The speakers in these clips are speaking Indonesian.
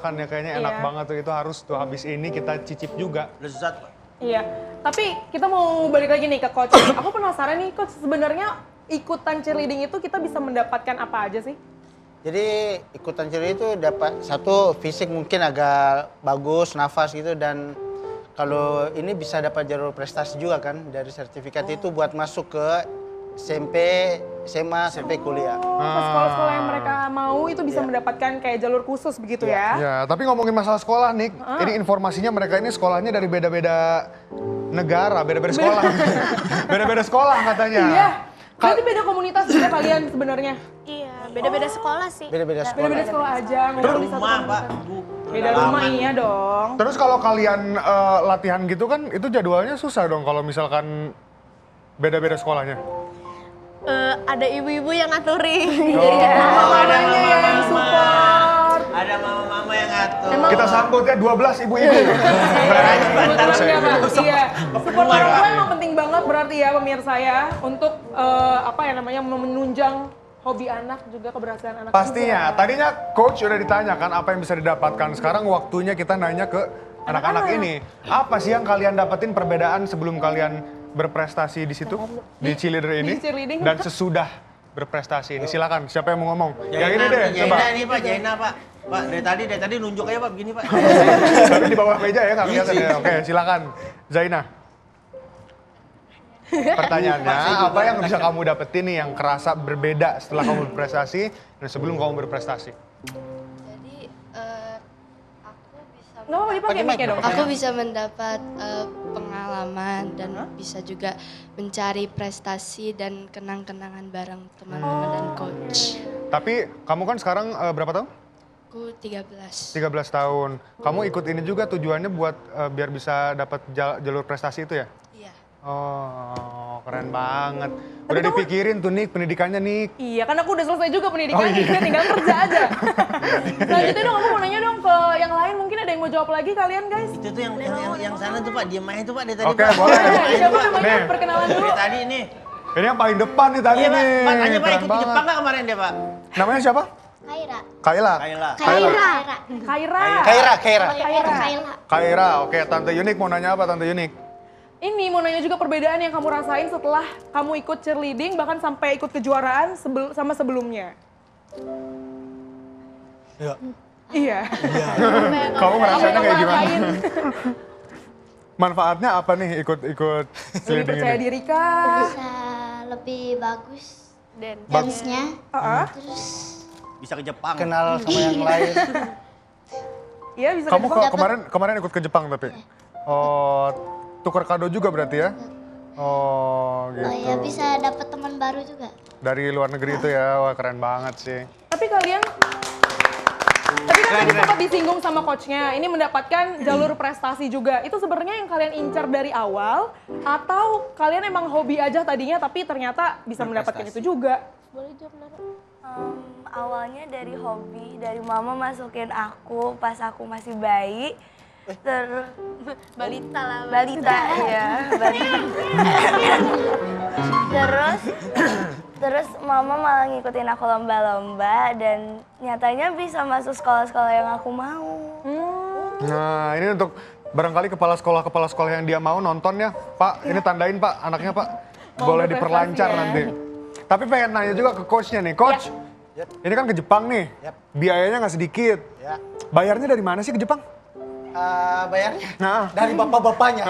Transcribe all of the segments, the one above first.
makan ya, kayaknya enak banget tuh, itu harus tuh habis ini kita cicip juga. Lezat, Pak. Iya, tapi kita mau balik lagi nih ke coach. Aku penasaran nih coach, sebenarnya ikutan cheerleading itu kita bisa mendapatkan apa aja sih? Jadi ikutan cheerleading itu dapat satu fisik mungkin agak bagus, nafas gitu, dan kalau ini bisa dapat jalur prestasi juga kan dari sertifikat itu buat masuk ke SMP, SMA, sampai kuliah. Ke sekolah-sekolah yang mereka mau itu bisa mendapatkan kayak jalur khusus begitu ya? Ya, tapi ngomongin masalah sekolah nih, ini informasinya mereka ini sekolahnya dari beda-beda negara, beda-beda sekolah. Beda-beda sekolah katanya. Iya, berarti beda komunitas juga kalian sebenarnya? Iya, beda-beda sekolah sih. Beda-beda sekolah. Beda-beda sekolah aja, ngumpul di satu Rumah, Pak. komunitas. Beda rumah iya dong. Terus kalau kalian latihan gitu kan, itu jadwalnya susah dong kalau misalkan beda-beda sekolahnya. Ada ibu-ibu yang ngaturin. Mamanya yang support. Ada mama-mama yang ngatur. Kita sambut ya 12 ibu-ibu. Kebetulan ya Pak, iya. Support orang tua emang penting banget berarti ya pemirsa ya. Untuk apa ya namanya, menunjang hobi anak juga, keberhasilan anak Pastinya, juga. tadinya coach udah ditanyakan apa yang bisa didapatkan. Sekarang waktunya kita nanya ke anak-anak ini. Apa sih yang kalian dapetin perbedaan sebelum kalian berprestasi di situ? Di cheerleader ini? Di cheerleading. Dan sesudah berprestasi ini. Silakan, siapa yang mau ngomong? Jaina, Yang ini deh, coba. Jaina ini Pak, Jaina Pak. Pak, dari tadi nunjuk aja Pak, begini Pak. Tapi di bawah meja ya, nggak kelihatan ya. Oke, silakan. Zaina. Pertanyaannya, apa yang bisa kamu dapetin nih yang kerasa berbeda setelah kamu berprestasi dan sebelum kamu berprestasi? Jadi aku bisa Nggak apa-apa dipakai mic-nya dong. aku bisa mendapat pengalaman dan bisa juga mencari prestasi dan kenang-kenangan bareng teman-teman dan coach. Tapi kamu kan sekarang berapa tahun? Aku 13. 13 tahun. Kamu ikut ini juga tujuannya buat biar bisa dapat jalur prestasi itu ya? Iya. Oh, keren banget. Udah dipikirin tuh Nik, pendidikannya Nik. Iya, kan aku udah selesai juga pendidikannya, tinggal kerja aja. Selanjutnya dong, aku mau nanya dong ke yang lain, mungkin ada yang mau jawab lagi kalian guys? Itu tuh yang sana tuh Pak, diem aja tuh Pak dari tadi. Oke, Pak. boleh. Siapa namanya? Nih. Perkenalan dulu. Dari tadi nih. Ini yang paling depan nih tadi Iya Pak, nih. Pak tanya Pak Keren ikut ke banget. Jepang nggak kemarin dia Pak? Namanya siapa? Kaira. Kaila. Kaila. Kaira. Kaira. Kaira. Kaira, oke. Tante Yunik mau nanya apa Tante Yunik? Ini mau nanya juga perbedaan yang kamu rasain setelah kamu ikut cheerleading, bahkan sampai ikut kejuaraan sama sebelumnya. Iya. Kamu ngerasainnya Apa kayak yang gimana? ngerasain? Manfaatnya apa nih ikut Lebih cheerleading percaya ini? diri kah? Bisa lebih bagus Dan dance-nya. Terus, Bisa ke Jepang. Kenal sama yang lain. iya bisa Kamu ke Jepang. kemarin ikut ke Jepang tapi? Oh, tukar kado juga berarti ya? Oh, gitu. Oh ya, bisa dapat teman baru juga. Dari luar negeri itu ya, wah keren banget sih. Tapi kan tadi sempat disinggung sama coachnya, ini mendapatkan jalur prestasi juga. Itu sebenarnya yang kalian incar dari awal, atau kalian emang hobi aja tadinya tapi ternyata bisa mendapatkan itu juga? boleh jawab Nara. Awalnya dari hobi, dari mama masukin aku pas aku masih bayi. Terus balita lah, balita ya, balita. terus mama malah ngikutin aku lomba-lomba dan nyatanya bisa masuk sekolah-sekolah yang aku mau. Nah, ini untuk barangkali kepala sekolah yang dia mau nonton ya. Pak, ini tandain Pak, anaknya Pak. Mau Boleh berprestasi diperlancar ya. nanti. Tapi pengen nanya juga ke coachnya nih. Coach, ini kan ke Jepang nih. Yap. Biayanya nggak sedikit. Ya. Bayarnya dari mana sih ke Jepang? Bayarnya Nah. dari bapak-bapaknya.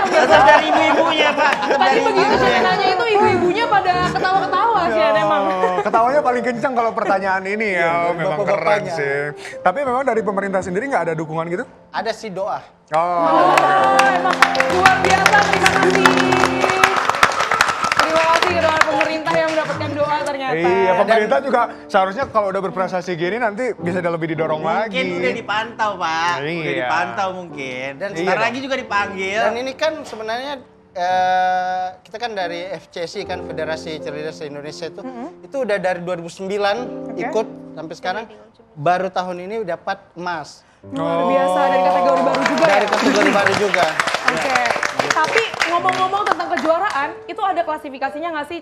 Tetap dari ibu-ibunya Pak. Tetap Tadi dari begitu ibu-ibunya. saya nanya itu ibu-ibunya pada ketawa-ketawa sih ada emang. Ketawanya paling kencang kalau pertanyaan ini ya. Oh, memang keren bapak-bapaknya. sih. Tapi memang dari pemerintah sendiri nggak ada dukungan gitu? Ada sih doa. Oh. Emang luar biasa, terima kasih. Terima kasih doa pemerintah yang mendapatkan doa ternyata. Iya, pemerintah juga seharusnya kalau udah berprestasi gini nanti bisa lebih didorong lagi. Mungkin udah dipantau Pak. Udah Iya. dipantau mungkin. Dan Dan sebentar iya lagi juga dipanggil. Dan ini kan sebenarnya kita kan dari FCC kan Federasi Cheerleaders Indonesia itu udah dari 2009 ikut sampai sekarang baru tahun ini dapat emas Luar biasa, dari kategori baru juga dari ya? kategori baru juga. Oke. Tapi ngomong-ngomong tentang kejuaraan, itu ada klasifikasinya nggak sih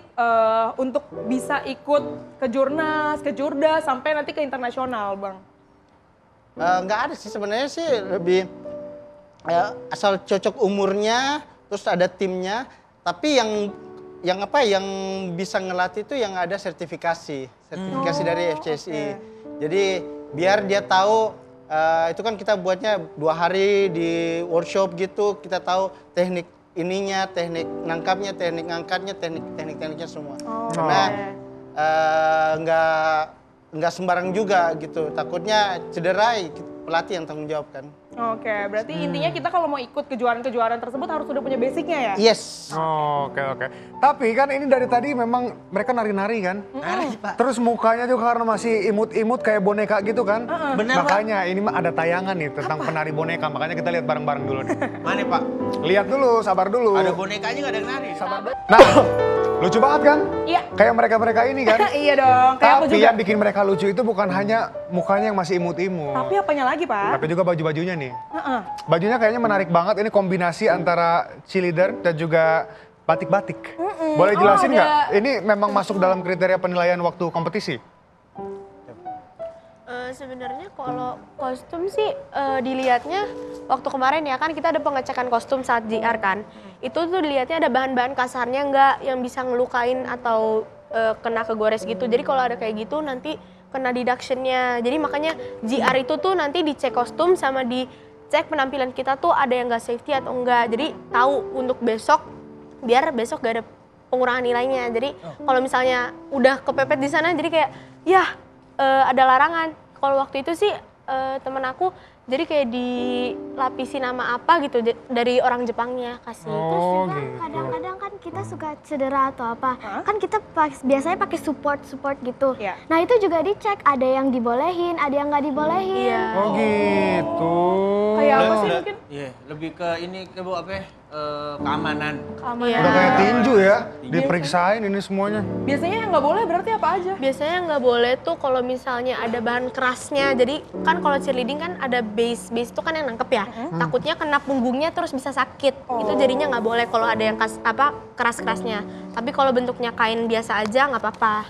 untuk bisa ikut ke Jurnas, ke Jurda, sampai nanti ke internasional, Bang? Nggak ada sih sebenarnya sih lebih asal cocok umurnya, terus ada timnya. Tapi yang bisa ngelatih itu yang ada sertifikasi dari FCSI. Jadi biar dia tahu itu kan kita buatnya 2 hari di workshop gitu, kita tahu teknik ininya, teknik nangkapnya, teknik ngangkatnya, tekniknya semua. Karena nggak sembarang juga gitu, takutnya cedera pelatih yang tanggung jawab kan. Oke, berarti intinya kita kalau mau ikut kejuaraan-kejuaraan tersebut harus sudah punya basicnya ya? Yes. Oke. Tapi kan ini dari tadi memang mereka nari-nari kan? Nari, Pak. Terus mukanya juga karena masih imut-imut kayak boneka gitu kan? Bener, Pak. Makanya ini mah ada tayangan nih tentang penari boneka, makanya kita lihat bareng-bareng dulu nih. Mana, Pak? Lihat dulu, sabar dulu. Ada bonekanya nggak ada yang nari. Nah, lucu banget kan? Iya. Kayak mereka-mereka ini kan? Iya dong, kayak aku Tapi juga. yang bikin mereka lucu itu bukan hanya mukanya yang masih imut-imut. Tapi apanya lagi, Pak? Tapi juga baju-bajunya nih. Heeh. Bajunya kayaknya menarik banget. Ini kombinasi antara cheerleader dan juga batik-batik. Boleh Oh, jelasin nggak? ada- Ini memang masuk dalam kriteria penilaian waktu kompetisi? Sebenarnya kalau kostum sih dilihatnya waktu kemarin ya kan kita ada pengecekan kostum saat JR kan. Itu tuh dilihatnya ada bahan-bahan kasarnya nggak yang bisa ngelukain atau kena kegores gitu. Jadi kalau ada kayak gitu nanti kena deductionnya. Jadi makanya JR itu tuh nanti dicek kostum sama dicek penampilan kita tuh ada yang nggak safety atau enggak. Jadi tahu untuk besok biar besok gak ada pengurangan nilainya. Jadi kalau misalnya udah kepepet di sana jadi kayak ya ada larangan. Kalau waktu itu sih temen aku jadi kayak dilapisi nama apa gitu dari orang Jepangnya kasih. Terus Oh juga gitu. kadang-kadang kan kita suka cedera atau apa. Kan kita biasanya pakai support gitu. Iya. Nah itu juga dicek, ada yang dibolehin, ada yang nggak dibolehin. Iya. Oh gitu. Kayak apa sih mungkin? Iya, lebih ke ini ke Bu apa ya? Keamanan. Iya. Udah kayak tinju ya, diperiksain ini semuanya. Biasanya yang nggak boleh berarti apa aja? Biasanya nggak boleh tuh kalau misalnya ada bahan kerasnya. Jadi kan kalau cheerleading kan ada base itu kan yang nangkep ya. Takutnya kena punggungnya terus bisa sakit. Itu jadinya nggak boleh kalau ada yang keras-kerasnya. Tapi kalau bentuknya kain biasa aja nggak apa-apa.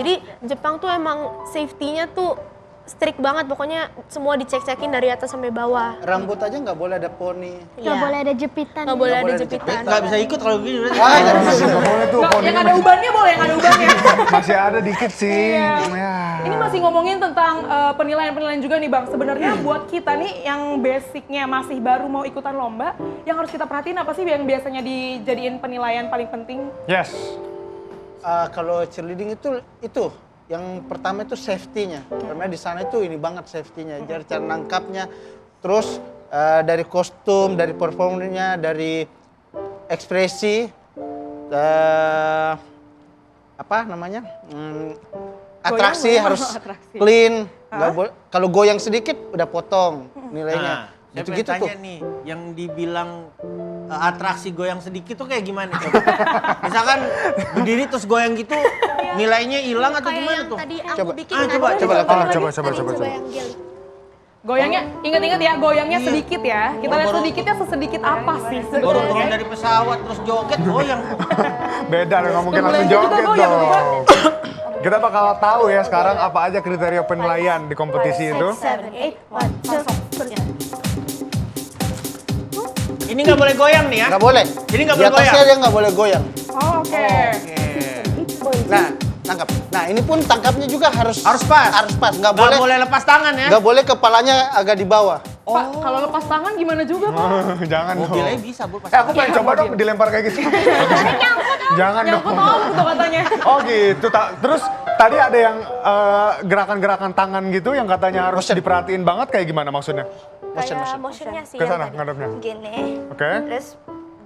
Jadi Jepang tuh emang safety-nya tuh strict banget. Pokoknya semua dicek-cekin dari atas sampai bawah. Rambut aja nggak boleh ada poni. Nggak boleh ada jepitan. Nggak boleh ada boleh ada jepitan. Nggak bisa ikut kalau gini. berarti. Nggak boleh tuh. Nggak, poninya yang ada ubannya boleh, yang ada ubannya. masih ada dikit sih. Iya. Ya. Ini masih ngomongin tentang penilaian-penilaian juga nih Bang. Sebenarnya buat kita nih yang basicnya masih baru mau ikutan lomba, yang harus kita perhatiin apa sih yang biasanya dijadiin penilaian paling penting? Yes. Kalau cheerleading itu yang pertama itu safety-nya. Karena di sana itu ini banget safety-nya. Jadi cara nangkapnya, terus dari kostum, dari performanya, dari ekspresi, apa namanya? Atraksi Goyang, harus atraksi. clean. Nggak boleh. Kalau goyang sedikit udah potong nilainya. Saya Gitu-gitu pengen tuh. tanya nih, yang dibilang atraksi goyang sedikit tuh kayak gimana coba? Misalkan berdiri terus goyang gitu, nilainya hilang atau Kayak gimana yang tuh? tadi aku Coba. bikin Coba Coba lakukan. Coba. yang gel. Goyangnya, ingat-ingat ya, goyangnya sedikit ya. Kita lihat sedikitnya sesedikit apa sih Baru sebenarnya? turun dari pesawat terus joget goyang. Beda dong, nggak mungkin Turbulence langsung juga joget goyang, dong. Kita bakal tahu ya sekarang apa aja kriteria penilaian di kompetisi itu. 7, 8, 1, 2, Ini nggak boleh goyang nih ya? Nggak boleh. Jadi nggak Di boleh atasnya goyang? dia nggak boleh goyang. Oh, oke. Nah, tangkap. Nah, ini pun tangkapnya juga harus Harus pas? Harus pas. Nggak Nggak boleh. boleh lepas tangan ya? Nggak boleh kepalanya agak di bawah. Pak, kalau lepas tangan gimana juga Pak? Jangan dong. Mobilnya bisa Bu pas. Aku pengen coba dong dilempar kayak gitu. Jangan dong. Nyangkut om tuh katanya. Oh gitu. Terus tadi ada yang gerakan-gerakan tangan gitu yang katanya harus Motion. diperhatiin banget kayak gimana maksudnya? Kayak motionnya sih Ke yang sana tadi. ngadepnya. Gini, Oke. terus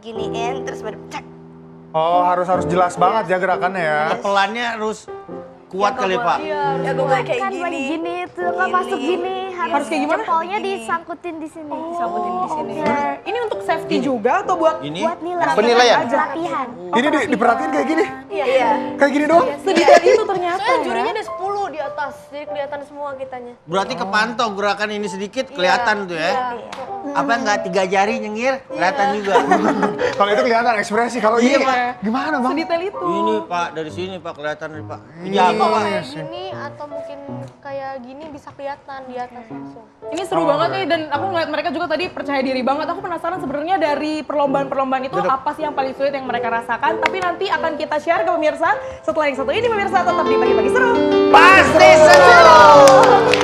giniin, terus baru cek. Oh harus jelas banget ya gerakannya ya. Pelannya harus kuat kali Pak. Iya, ya gue kayak kan gini. lagi gini tuh nggak masuk gini, Harus kayak gimana? jempolnya disangkutin di sini. Disambutin di sini. Oke. Ini untuk safety juga atau buat Ini Buat nilai. Penilaian. Latihan. Ini diperhatiin kayak gini? Iya. Kayak gini doang? sedikit itu ternyata Soalnya ya? jurinya ada 10 di atas. atas, jadi kelihatan semua kitanya. Berarti kepantau gerakan ini sedikit kelihatan tuh ya. Apa enggak 3 jari nyengir? Kelihatan juga. Kalau itu kelihatan ekspresi, kalau Iya, ini Pak. gimana Bang? Sedetail itu. Ini Pak, dari sini Pak kelihatan nih Pak. Iya, Jago Pak. Kayak gini atau mungkin kayak gini bisa kelihatan di atas langsung. Ini seru banget nih dan aku ngeliat mereka juga tadi percaya diri banget. Aku penasaran sebenarnya dari perlombaan-perlombaan itu apa sih yang paling sulit yang mereka rasakan. Tapi nanti akan kita share ke pemirsa setelah yang satu ini pemirsa tetap di Pagi-Pagi Seru. Pasti seru.